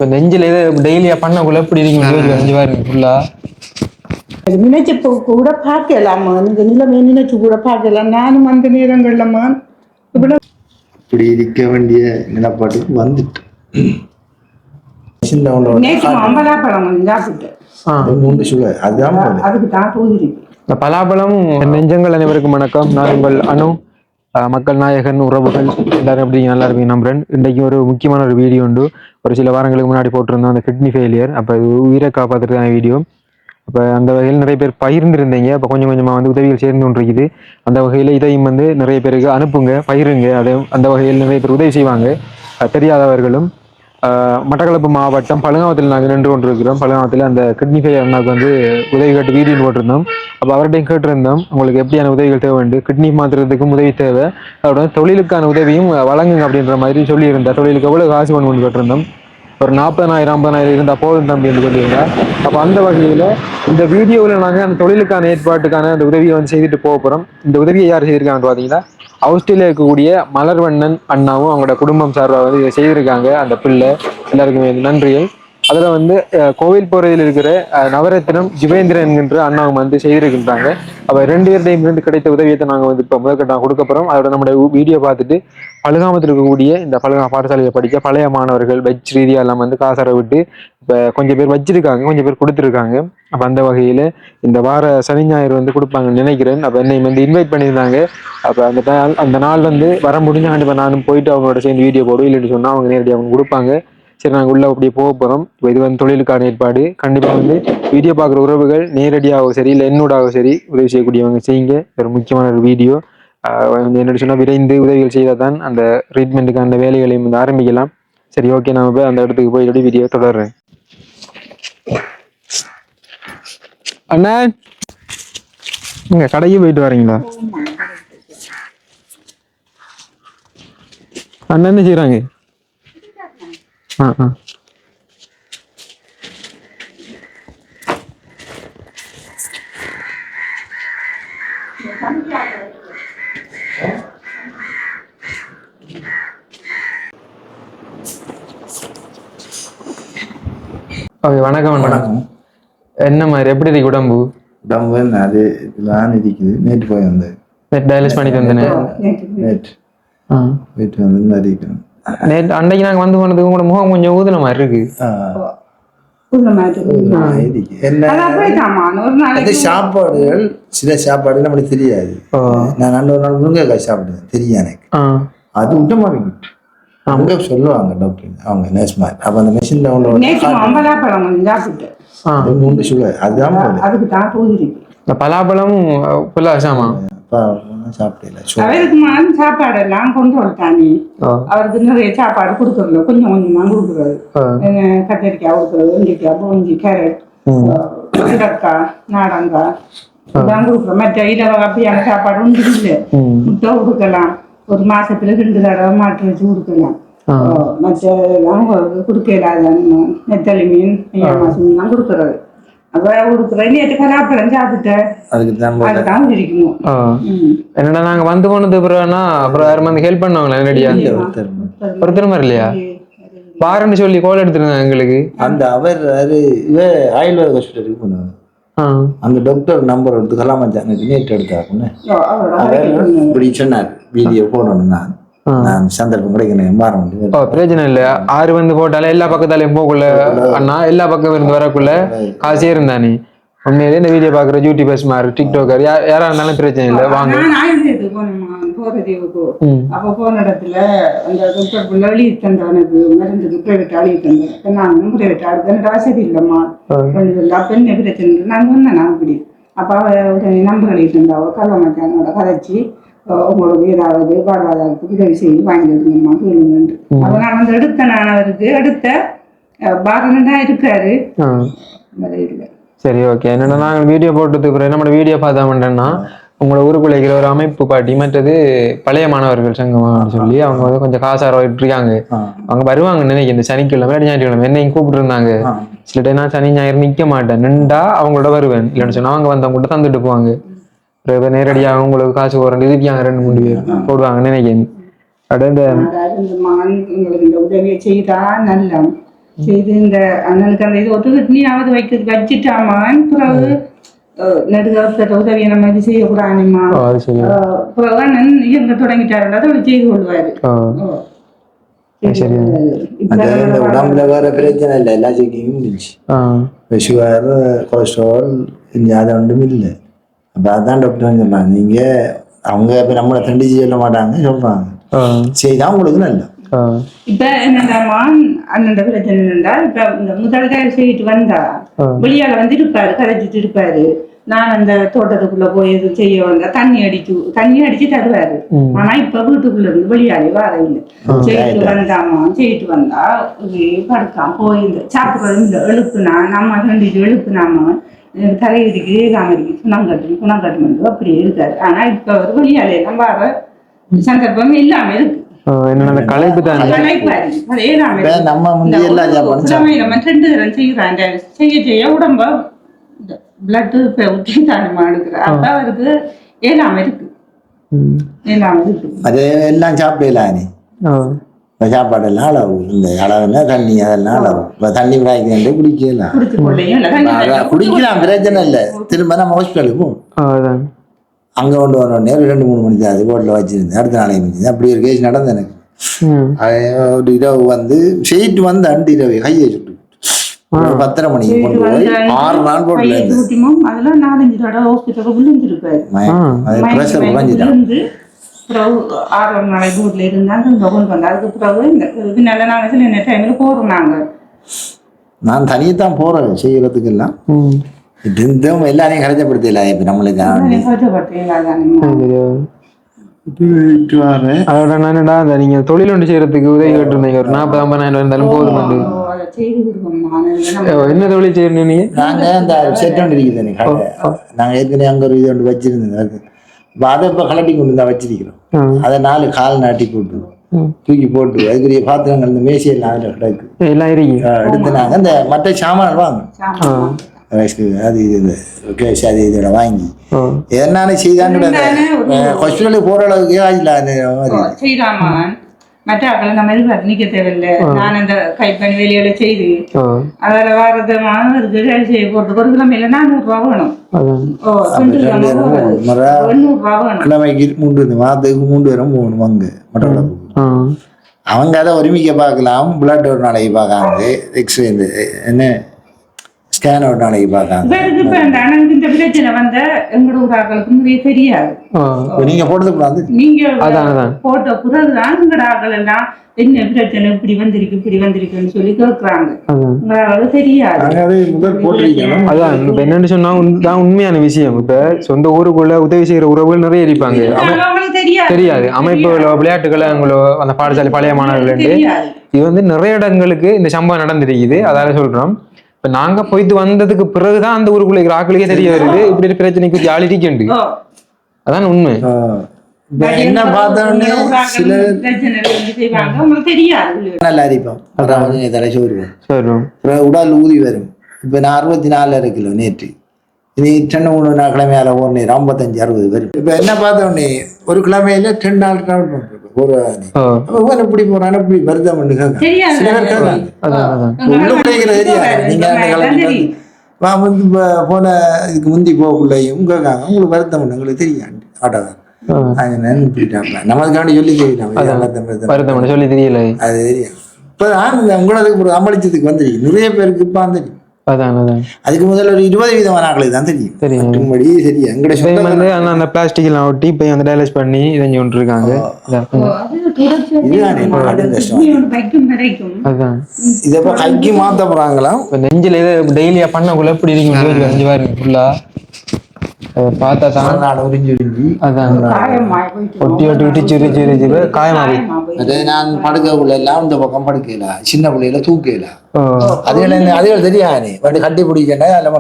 இப்போ நெஞ்சில் ஏதோ டெய்லியா பண்ணக்குள்ள எப்படி இருக்கு ஃபுல்லா நினைச்சு கூட பார்க்கலாமா இந்த நிலைமை நினைச்சு கூட பார்க்கலாம். நானும் அந்த நேரங்கள்லமா இப்படி இருக்க வேண்டிய நிலப்பாட்டுக்கு வந்துட்டு இந்த பலாப்பழம் நெஞ்சங்கள் அனைவருக்கும் வணக்கம். நான் உங்கள் அனு, மக்கள் நாயகன் உறவுகள் எல்லாரும் எப்படி நல்லா இருப்பீங்க நம்புறேன். இன்றைக்கு ஒரு முக்கியமான ஒரு வீடியோ உண்டு. ஒரு சில வாரங்களுக்கு முன்னாடி போட்டிருந்தோம் அந்த கிட்னி ஃபெயிலியர். அப்போ இது உயிரை காப்பாற்றுறதுக்கான வீடியோ. அப்போ அந்த வகையில் நிறைய பேர் பகிர்ந்துருந்தீங்க. அப்போ கொஞ்சம் கொஞ்சமாக வந்து உதவிகள் சேர்ந்து கொண்டு இருக்குது. அந்த வகையில் இதையும் வந்து நிறைய பேருக்கு அனுப்புங்க, பகிருங்க. அதை அந்த வகையில் நிறைய பேர் உதவி செய்வாங்க. தெரியாதவர்களும் மட்டக்களப்பு மாவட்டம் பழங்காவத்தில் நாங்கள் நின்று கொண்டிருக்கிறோம். பழங்காவத்தில் அந்த கிட்னி ஃபெயிலியர் அண்ணாவுக்கு வந்து உதவி கேட்டு வீடியோ போட்டிருந்தோம். அப்போ அவர்கிட்டையும் கேட்டிருந்தோம், உங்களுக்கு எப்படியான உதவிகள் தேவை உண்டு, கிட்னி மாற்றுறதுக்கும் உதவி தேவை, அதோட தொழிலுக்கான உதவியும் வழங்குங்க அப்படின்ற மாதிரி சொல்லியிருந்தார். தொழிலுக்கு எவ்வளோ காசு பண்ணணும்னு கேட்டிருந்தோம். ஒரு 40,000 50,000 இருந்தால் போதும் தம்பி என்று சொல்லியிருந்தார். அப்போ அந்த வகையில் இந்த வீடியோவில் நாங்கள் அந்த தொழிலுக்கான ஏற்பாட்டுக்கான அந்த உதவியை வந்து செய்துட்டு போக போகிறோம். இந்த உதவியை யார் செய்திருக்காங்கன்னு பார்த்தீங்கன்னா, ஆஸ்திரேலியா இருக்கக்கூடிய மலர்வண்ணன் அண்ணாவும் அவங்களோட குடும்பம் சார்பாக வந்து இதை செய்திருக்காங்க. அந்த பிள்ளை எல்லாருக்குமே நன்றியை. அதில் வந்து கோவில் போறையில் இருக்கிற நவரத்னம் ஜிவேந்திரன் என்கின்ற அண்ணாவும் வந்து செய்திருக்கின்றாங்க. அப்போ 2 பேர்டையும் இருந்து கிடைத்த உதவியத்தை நாங்கள் வந்து இப்போ முதற்கட்ட கொடுக்க போகிறோம். அதோட நம்மளுடைய வீடியோ பார்த்துட்டு பழுகாமத்தில் இருக்கக்கூடிய இந்த பழுகா பாடசாலையை படிக்க பழைய மாணவர்கள் வெஜ் ரீதியாக எல்லாம் வந்து காசரை விட்டு இப்போ கொஞ்சம் பேர் வச்சிருக்காங்க, கொஞ்சம் பேர் கொடுத்துருக்காங்க. அப்போ அந்த வகையில் இந்த வார சனி ஞாயிறு வந்து கொடுப்பாங்கன்னு நினைக்கிறேன். அப்போ என்னை வந்து இன்வைட் பண்ணியிருந்தாங்க. அப்போ அந்த நாள் வந்து வர முடிஞ்சா கண்டிப்பாக நானும் போயிட்டு அவங்களோட சேர்ந்து வீடியோ போடுவோம். இல்லைன்னு சொன்னால் அவங்க நேரடியாக அவங்க கொடுப்பாங்க. சரி, நாங்கள் உள்ளே அப்படியே போக போகிறோம். இப்போ இது வந்து தொழிலுக்கான ஏற்பாடு. கண்டிப்பாக வந்து வீடியோ பார்க்குற உறவுகள் நேரடியாகவும் சரி இல்லை என்னோடாகவும் சரி உதவி செய்யக்கூடியவங்க செய்யுங்க. ஒரு முக்கியமான ஒரு வீடியோ. என்ன சொன்னால் விரைந்து உதவிகள் செய்தால் தான் அந்த ட்ரீட்மெண்ட்டுக்கு அந்த வேலைகளையும் வந்து ஆரம்பிக்கலாம். சரி, ஓகே, நான் போய் அந்த இடத்துக்கு போய் வீடியோ தொடர்றேன். அண்ணா, நீங்க கடைக்கு போயிட்டு வரீங்களா? அண்ணா என்ன செய்யறாங்க? ஓகே, வணக்கம். வணக்கம். என்ன மாதிரி எப்படி இருக்கு உடம்பு? உடம்பு அது இதெல்லாம் இருக்குது. நேற்று போய் வந்தேன். நேற்று டயாலிஸ் பண்ணிட்டு வந்தேன். நேற்று போயிட்டு வந்து இருக்கிறேன். நேற்று அன்றைக்கு நாங்கள் வந்து போனதுக்கு கூட முகம் கொஞ்சம் ஊதுன மாதிரி இருக்கு. சாப்பாடுகள் சில சாப்பாடு நம்மளுக்கு தெரியாது. நான் 2 நாள் முருங்கைக்காய் சாப்பிடுவேன், தெரியும் எனக்கு. அது விட்டமாவிங்க அவங்க சொல்லுவாங்க டாக்டர், அவங்க நர்ஸ் மாதிரி. அப்ப அந்த மெஷின் பலாப்பழம் சாப்பாடு எல்லாம் கொண்டு வந்துட்டானே. அவருக்கு நிறைய சாப்பாடு கொடுக்கறதுல கொஞ்சம் கொஞ்சமா கொடுக்குறது. கத்திரிக்காய் கொடுக்குறது, வெண்டைக்காய், பூஞ்சி, கேரட், சுரக்காய், நாடங்காய் இதெல்லாம் கொடுக்குறோம். மற்ற இலவ அப்படியான சாப்பாடு ஒன்று இல்லை. முட்டை கொடுக்கலாம், ஒரு மாசத்துல 2 தடவை மாட்டு வச்சு கொடுக்கலாம். மற்ற கொடுக்க இல்லாத நெத்தலி மீன், மாசம் மீன்லாம் கொடுக்கறது. என்னடா நாங்க வந்து போனது பிறகுனா அப்புறம் யாரும் வந்து ஹெல்ப் பண்ணுவாங்களா? நேரடியா ஒருத்தர் மாதிரி இல்லையா? பாருன்னு சொல்லி கோல் எடுத்துருந்தாங்க எங்களுக்கு. அந்த அவர் ஆயுர்வேத ஹாஸ்பிட்டலுக்கு போனாங்க. அந்த டாக்டர் நம்பர் எடுத்து கலாமச்சாங்க நேற்று எடுத்தாருன்னு இப்படி சொன்னார். வீடியோ போடணும், நான் சந்தர்ப்பம் கிடைக்கணும் மாற முடியும். பிரச்சனை இல்லை. 6 வந்து போட்டாலே எல்லா பக்கத்தாலையும் போகக்குள்ள அண்ணா, எல்லா பக்கம் இருந்து வரக்குள்ள காசே இருந்தானே. உண்மையிலே இந்த வீடியோ பாக்குற யூடியூபர்ஸ் மாதிரி டிக்டாக்கர் யாரா இருந்தாலும் பிரச்சனை இல்லை, வாங்க. அப்ப போன இடத்துல அந்த டாக்டர் எழுதி தந்தவனுக்கு மருந்துக்கு பிரைவேட் எழுதி தந்தேன். நானும் பிரைவேட் ஆளுக்கு வசதி இல்லம்மா, பெண்ணு பிரச்சனை நாங்க ஒன்னா இப்படி. அப்ப அவ நம்பர் எழுதி தந்தாவோ கல்வமச்சானோட கதைச்சி உங்களுக்கு ஏதாவது வாழ்வாதாரத்துக்கு உதவி செய்து வாங்கிடுங்கம்மா கேளுங்க. அப்ப நான் வந்து எடுத்தேன். நான் அவருக்கு எடுத்த பாகனா இருக்காரு. சரி, ஓகே. என்னன்னா நாங்கள் வீடியோ போட்டதுக்கு நம்ம வீடியோ பார்த்தோம்னா உங்களோட ஊருக்குள்ள இருக்கிற ஒரு அமைப்பு பாட்டி, மற்றது பழைய மாணவர்கள் சங்கம் சொல்லி அவங்க வந்து கொஞ்சம் காசார இருக்காங்க. அவங்க வருவாங்க நினைக்க இந்த சனிக்கிழமை ஞாயிற்றுக்கிழமை என்னையும் கூப்பிட்டு இருந்தாங்க. சில டைம் நான் சனி ஞாயிறு நிக்க மாட்டேன், நின்றா அவங்களோட வருவேன். இல்லைன்னு சொன்னா அவங்க வந்து அவங்க கூட தந்துட்டு போவாங்க. நேரடியாக உங்களுக்கு காசு போறேன் இருக்காங்க, 2-3 பேர் போடுவாங்க நினைக்கிறேன். எங்களுக்கு இந்த உதவியை செய்தா நல்ல செய்து இந்த அண்ணனுக்கு அந்த இது ஒத்துக்கிட்டு வச்சுட்டாமான் பிறகு நடுக்க உதவியை நம்ம இது செய்யக்கூடாதுமா பிறகு அண்ணன் இயங்க தொடங்கிட்டாருன்றதை அவர் செய்து கொள்வாரு. உடம்புல வேற பிரச்சனை இல்லை, எல்லா செக்கிங்கும் முடிஞ்சு. சுகர் கொலஸ்ட்ரால் அது ஒன்றும் இல்லை. அப்போ அதான் டாக்டர் சொன்னாங்க, நீங்க அவங்க இப்போ நம்மளை தண்டிச்சு சொல்ல மாட்டாங்க, சொல்றாங்க செய்தான் உங்களுக்கு நல்லா. இப்ப என்னடாமா அண்ணன் பிரச்சனை என்றால் இப்ப இந்த முதல் தடவை செய்யிட்டு வந்தா வெளியால வந்து இருப்பாரு, கதைச்சிட்டு இருப்பாரு. நான் அந்த தோட்டத்துக்குள்ள போய் எது செய்ய வந்தா தண்ணி அடிச்சு தருவாரு. ஆனா இப்ப வீட்டுக்குள்ள இருந்து வெளியாலே வர இல்லை. செய்யிட்டு வந்தா படுக்காம போய் இந்த சாப்பிடுறது இந்த எழுப்புனா நம்ம கண்டிச்சு எழுப்புனாமா தலையடிக்கு காமடிக்கு குணங்கட்டு அப்படியே இருக்காரு. ஆனா இப்ப அவர் வெளியாலே எல்லாம் வர சந்தர்ப்பம் இல்லாம இருக்கு. செய்ய உடம்ப பிளட் ஊற்றிதானமா எடுக்கிற அப்ப அவருக்கு ஏலாம இருக்கு. அது எல்லாம் சாப்பிடலாம், சாப்பாடெல்லாம் அளவு இந்த அளவுன்னா தண்ணி அதெல்லாம் அளவு. தண்ணி வாய்க்கு குடிக்கலாம், குடிக்கலாம் பிரச்சனை இல்லை. திரும்ப நம்ம ஹாஸ்பிட்டலுக்கு போகணும், அங்கே கொண்டு வரணுன்னே 2-3 மணிக்கு அது போட்டில் வச்சுருந்தேன். அடுத்த நாளைக்கு முடிஞ்சது. அப்படி ஒரு கேஸ் நடந்தது எனக்கு. ஒரு இரவு வந்து செய்யிட்டு வந்து அண்டு இரவு கையை சுட்டு 10:30 மணிக்கு கொண்டு போய் 6 நாள் போட்டு ப்ரெஷர் குறைஞ்சிட்டான். 6 நாளை வீட்டில் இருந்தாங்க. அதுக்கு பிறகு இது நல்ல நாங்கள் சில டைமில் போகிறோம். நாங்கள் நான் தனியத்தான் போகிறேன் செய்யறதுக்கெல்லாம். இருந்தும் எல்லாரையும் கரைச்சப்படுத்தல. இப்ப நம்மளுக்கு அதோட என்னடா நீங்க தொழில் ஒன்று செய்யறதுக்கு உதவி கேட்டிருந்தீங்க. ஒரு 40-50 இருந்தாலும் போதும். என்ன தொழில் செய்யணும் நீங்க? நாங்க இந்த செட் ஒன்று இருக்குது கடை. நாங்க ஏற்கனவே அங்க ஒரு இது ஒன்று வச்சிருந்தோம். அதை இப்ப கலட்டி கொண்டு தான் வச்சிருக்கிறோம். அதை 4 கால் நாட்டி போட்டு தூக்கி போட்டு அதுக்குரிய பாத்திரங்கள் இந்த மேசையெல்லாம் அதில் கிடக்கு எல்லாம் எடுத்து நாங்க இந்த மற்ற சாமான் வாங்க அது இது அது இதோட வாங்கி எதனாலும் செய்தாங்க ஹாஸ்பிட்டலுக்கு போற அளவுக்கு செய்யலாமா. மற்ற ஆக்களை நம்ம நிக்க தேவையில்லை. நான் அந்த கைப்பணி வேலையோட செய்து அதில் வாரது மாணவருக்கு வேலை செய்ய போறதுக்கு ஒரு கிழமையில 400 ரூபா வேணும். 800 ரூபா வேணும். கிழமைக்கு 3 மாதத்துக்கு 3 பேரும் போகணும். அங்க அவங்க அதை ஒருமிக்க பார்க்கலாம். பிளட் ஒரு நாளைக்கு பார்க்காங்க, எக்ஸ்ரே என்ன ஸ்கேன் ஒரு நாளைக்கு பார்க்காங்க. இந்த பிரச்சனை வந்த எங்களோட ஆக்களுக்கு நிறைய தெரியாது. நீங்க போட்டது கூடாது. நீங்க போட்ட பிறகுதான் எங்களோட ஆக்கள் எல்லாம் என்ன பிரச்சனை இப்படி வந்திருக்குன்னு சொல்லி கேட்கறாங்க. தெரியாது. அதான் இப்ப என்னன்னு சொன்னா தான் உண்மையான விஷயம். இப்ப சொந்த ஊருக்குள்ள உதவி செய்யற உறவுகள் நிறைய இருப்பாங்க. தெரியாது அமைப்புகளோ விளையாட்டுகளோ அவங்களோ அந்த பாடசாலை பழைய மாணவர்கள் இது வந்து நிறைய இடங்களுக்கு இந்த சம்பவம் நடந்திருக்குது. அதால சொல்றோம். இப்ப நாங்க போயிட்டு வந்ததுக்கு பிறகுதான் அந்த ஊருக்குள்ள இருக்கிற ஆக்களுக்கே தெரிய வருது இப்படி ஒரு பிரச்சனைக்கு ஜாலி இருக்கு. அதான் உண்மை. என்ன பார்த்தோன்னே சில நல்லா அரிப்போம், உடல் ஊதி வரும். இப்ப நான் 64 கிலோ நேற்று, இனி 2-3 கிழமையால ஓடுனே 55-60 வரும். இப்ப என்ன பார்த்தோன்னே ஒரு கிழமையில 2 நாள் டிராவல் பண்றோம். எப்படி போறான் எப்படி வருதம் போன இதுக்கு முந்தி போகக்குள்ளையும் கேட்காங்க உங்களுக்கு வருத்தம் உங்களுக்கு தெரியாது ஆட்டோதான் நமக்காண்டி சொல்லி தெரியலாம் சொல்லி தெரியல. அது தெரியும். இப்பதான் உங்களுக்கு ஒரு அம்பளிச்சத்துக்கு வந்துருக்கு நிறைய பேருக்கு இப்ப தெரியும். அதுக்கு முதல்ல ஒரு 20% ஆட்களுக்கு தான் தெரியும். சரியா எங்கட அந்த பிளாஸ்டிக் எல்லாம் ஒட்டி இப்ப அந்த டயலைஸ் பண்ணி இதை கொண்டு இருக்காங்க. இதப்ப கைக்கு மாத்த போறாங்களா? நெஞ்சில இதை டெய்லியா பண்ணக்குள்ள எப்படி இருக்கு ஃபுல்லா பார்த்தா தான் நான் படுக்கக்குள்ள எல்லாம் இந்த பக்கம் படுக்கல, சின்ன பிள்ளையில தூக்கல, அதுல தெரியாது கட்டி பிடிக்கணும்.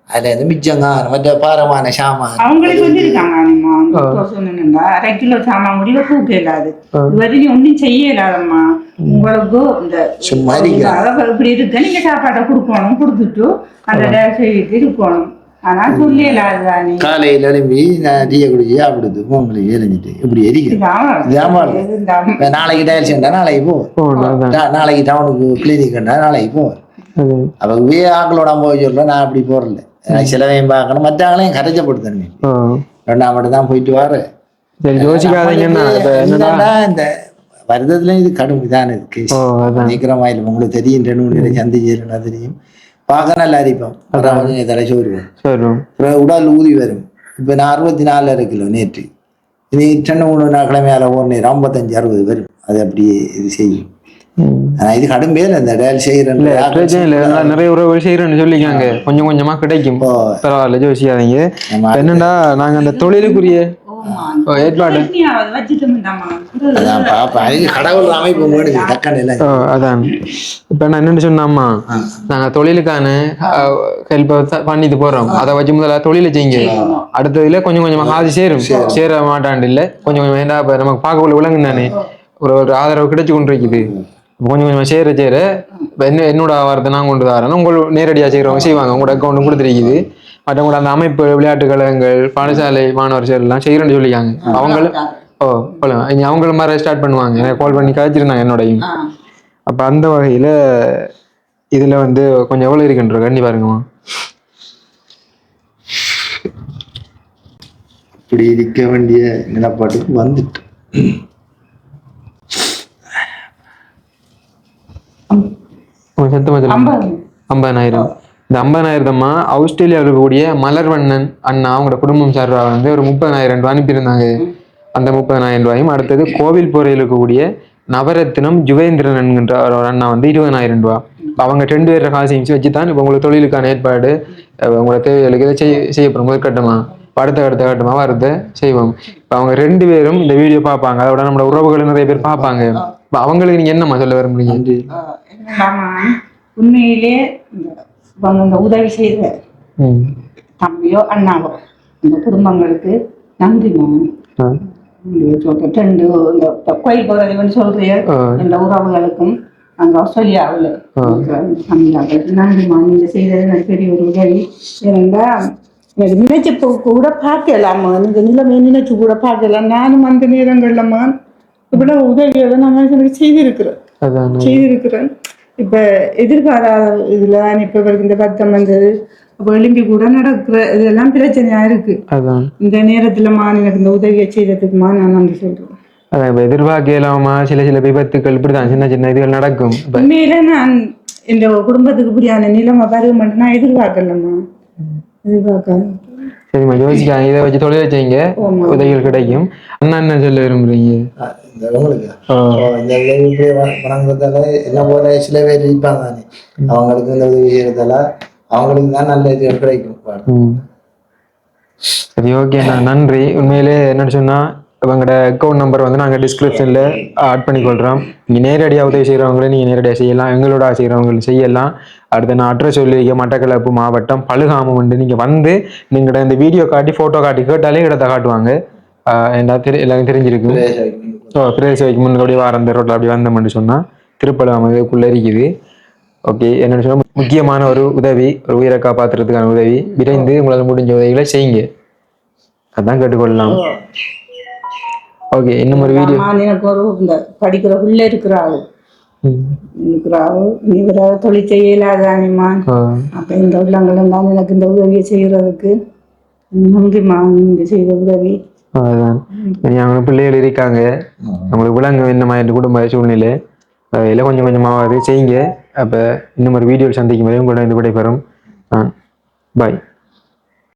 அதுல இருந்து மிச்சங்க மற்ற பாரமான சாமான் அவங்களுக்கு சொல்லியிருக்காங்க. 1/2 கிலோ சாமான் முடிவு தூக்க இல்லாது ஒன்னும் செய்ய இல்லாதம்மா. உங்களுக்கு இந்த சும்மா இப்படி இருக்க நீங்க சாப்பாட்டை கொடுக்கணும், கொடுத்துட்டு அந்த செய்து இருக்கணும். ஆனா சொல்லலாதானே காலையில எழும்பி நான் டீயை குடிச்சு சாப்பிடுது உங்களுக்கு எரிஞ்சிட்டு இப்படி எரிக்கும் நாளைக்கு டயல் சென்றா நாளைக்கு போ நாளைக்கு டவுனுக்கு கிளினிக்னா நாளைக்கு போ அவங்க ஆக்களோட போய் சொல்ல நான் அப்படி போறல சிலவையும் பார்க்கணும் மற்றவங்களையும் கரைச்சப்படுத்தணும் 2ஆம் மட்டும் தான் போயிட்டு வாரு இந்த வருதத்துல இது கடும் இதான இருக்கு சீக்கிரமா இல்லை உங்களுக்கு தெரியும் 2 சந்திச்சு தெரியும் பார்க்க நல்லா அரிப்போம் தலைச்சு வருவோம் உடல் ஊதி வரும் இப்ப நான் 64 கிலோ நேற்று இனி 2-3 கிழமையால 55-60 வரும் அது அப்படியே இது செய்யும் இது கடும் பேர் இந்த டயல் செய்யறேன் நிறைய உறவுகள் செய்யறேன்னு சொல்லிக்காங்க கொஞ்சம் கொஞ்சமா கிடைக்கும் பரவாயில்ல யோசிக்காதீங்க என்னண்டா நாங்க அந்த தொழிலுக்குரிய ஏற்பாடு கடவுள் அமைப்பு அதான் இப்ப நான் என்னன்னு சொன்னாமா நாங்க தொழிலுக்கான ஹெல்ப் பண்ணிட்டு போறோம் அதை வச்சு முதல்ல தொழிலை செய்யுங்க அடுத்ததுல கொஞ்சம் கொஞ்சமா காசு சேர மாட்டாண்டு இல்ல கொஞ்சம் கொஞ்சம் வேண்டா நமக்கு பார்க்கக்குள்ள விலங்கு தானே ஒரு ஆதரவு கிடைச்சு கொண்டு இருக்குது கொஞ்சம் கொஞ்சமா சேர என்னோட ஆவாரத்தை நான் கொண்டு வரேன் உங்களுக்கு நேரடியா செய்யறவங்க செய்வாங்க உங்களோட அக்கௌண்ட் கொடுத்துருக்குது மற்றவங்களோட அந்த அமைப்பு விளையாட்டு கழகங்கள் பாடசாலை மாணவர்கள் எல்லாம் செய்யறேன்னு சொல்லிக்காங்க அவங்களும் அவங்களும் மாதிரி ஸ்டார்ட் பண்ணுவாங்க எனக்கு கால் பண்ணி கழிச்சிருந்தாங்க என்னோடையும் அப்ப அந்த வகையில இதுல வந்து கொஞ்சம் எவ்வளவு இருக்குன்ற கண்ணி பாருங்கம்மா இப்படி இருக்க வேண்டிய நிலப்பாட்டுக்கு வந்துட்டு 50,000 இந்த 50,000 ஆஸ்திரேலியாவில் இருக்கக்கூடிய மலர்வண்ணன் அண்ணா அவங்களோட குடும்பம் சார்பாக வந்து ஒரு 30,000 ரூபாய் அனுப்பியிருந்தாங்க அந்த 30,000 ரூபாயும் அடுத்தது கோவில் போறையில் இருக்கக்கூடிய நவரத்னம் ஜுவேந்திரன் என்கின்ற ஒரு அண்ணா வந்து 20,000 ரூபாய் அவங்க 2 பேர் காசு வச்சுதான் இப்போ உங்களுக்கு தொழிலுக்கான ஏற்பாடு உங்களோட தேவைகளுக்கு இதை செய்யப்படும் முதற்கட்டமா அடுத்த கட்டமா வருது செய்வோம் இப்போ அவங்க 2 பேரும் இந்த வீடியோ பார்ப்பாங்க அதோட நம்மளோட உறவுகள் நிறைய பேர் பார்ப்பாங்க இப்போ அவங்களுக்கு நீங்க என்னம்மா சொல்ல விரும்புறீங்க உண்மையிலே இந்த உதவி செய்த தம்பியோ அண்ணாவோ இந்த குடும்பங்களுக்கு நன்றி ரெண்டு இந்த கோயில் போறதை சொல்றீங்க இந்த உறவுகளுக்கும் அங்க ஆஸ்திரேலியாவில் நன்றிமா நீங்க செய்தது எனக்கு பெரிய ஒரு உதவி ஏன்னா எனக்கு நினைச்சு கூட பார்க்கலாமா இந்த நிலைமை நினைச்சு கூட பார்க்கலாம் நானும் அந்த நேரங்கள்லமா இப்படி உதவிகளை நான் மனுஷனுக்கு செய்திருக்கிறேன் இப்ப எதிர்பாராத இதுல இப்ப இந்த பத்தம் வந்தது அப்ப எழும்பி கூட நடக்கிற இதெல்லாம் பிரச்சனையா இருக்கு இந்த நேரத்துலமா எனக்கு இந்த உதவியை செய்யறதுக்குமா நான் நன்றி சொல்றேன் அதான் எதிர்பார்க்கலாமா சில விபத்துக்கள் இப்படிதான் சின்ன இதுகள் நடக்கும் உண்மையில நான் இந்த குடும்பத்துக்கு இப்படியான நிலைமை பருவம் மட்டும் நான் எதிர்பார்க்கலாமா சரிம்மா யோசிக்காங்க இதை வச்சு தொழிலை செய்யுங்க உதவிகள் கிடைக்கும் அண்ணா என்ன சொல்ல விரும்புறீங்க என்ன போல சில பேர் இருப்பாங்க அவங்களுக்கு இந்த உதவி செய்யறதால அவங்களுக்கு தான் நல்ல இது கிடைக்கும் சரி ஓகேண்ணா நன்றி உண்மையிலே என்னன்னு சொன்னா இவங்களோட அக்கௌண்ட் நம்பர் வந்து நாங்கள் டிஸ்கிரிப்ஷனில் ஆட் பண்ணிக்கொள்கிறோம் நீங்கள் நேரடியாக உதவி செய்கிறவங்களே நீங்கள் நேரடியாக செய்யலாம் எங்களோட செய்கிறவங்க செய்யலாம் அடுத்து நான் அட்ரஸ் சொல்லியிருக்கேன் மட்டக்களப்பு மாவட்டம் பழுகாமம் வந்து நீங்கள் வந்து நீங்களோட இந்த வீடியோ காட்டி ஃபோட்டோ காட்டி கேட்டாலே இடத்த காட்டுவாங்க எல்லாரும் தெரிஞ்சிருக்கு பிரதேச வைக்கு முன்னாடி வார அந்த ரோட்டில் அப்படி வந்தோம்னு சொன்னால் திருப்பழுகாமம் இதுக்குள்ளே இருக்குது ஓகே என்னென்னு சொன்னால் முக்கியமான ஒரு உதவி ஒரு உயிரை காப்பாற்றுறதுக்கான உதவி விரைந்து உங்களால் முடிஞ்ச உதவிகளை செய்யுங்க அதான் கேட்டுக்கொள்ளலாம் ஓகே இன்னும் ஒரு வீடியோ எனக்கு ஒரு இந்த படிக்கிற உள்ள இருக்கிறாள் நீ வேற தொழில் செய்யலாதானிமா அப்ப இந்த உள்ளங்களும் தான் எனக்கு இந்த உதவியை செய்யறதுக்கு நன்றிமா நீங்க செய்த உதவி அவங்க பிள்ளைகள் இருக்காங்க அவங்களுக்கு விளங்க இந்த மாதிரி குடும்ப சூழ்நிலை எல்லாம் கொஞ்சம் கொஞ்சமாவது செய்யுங்க அப்ப இன்னும் ஒரு வீடியோ சந்திக்கும் வரை உங்களோட இந்த விடைபெறும் பாய்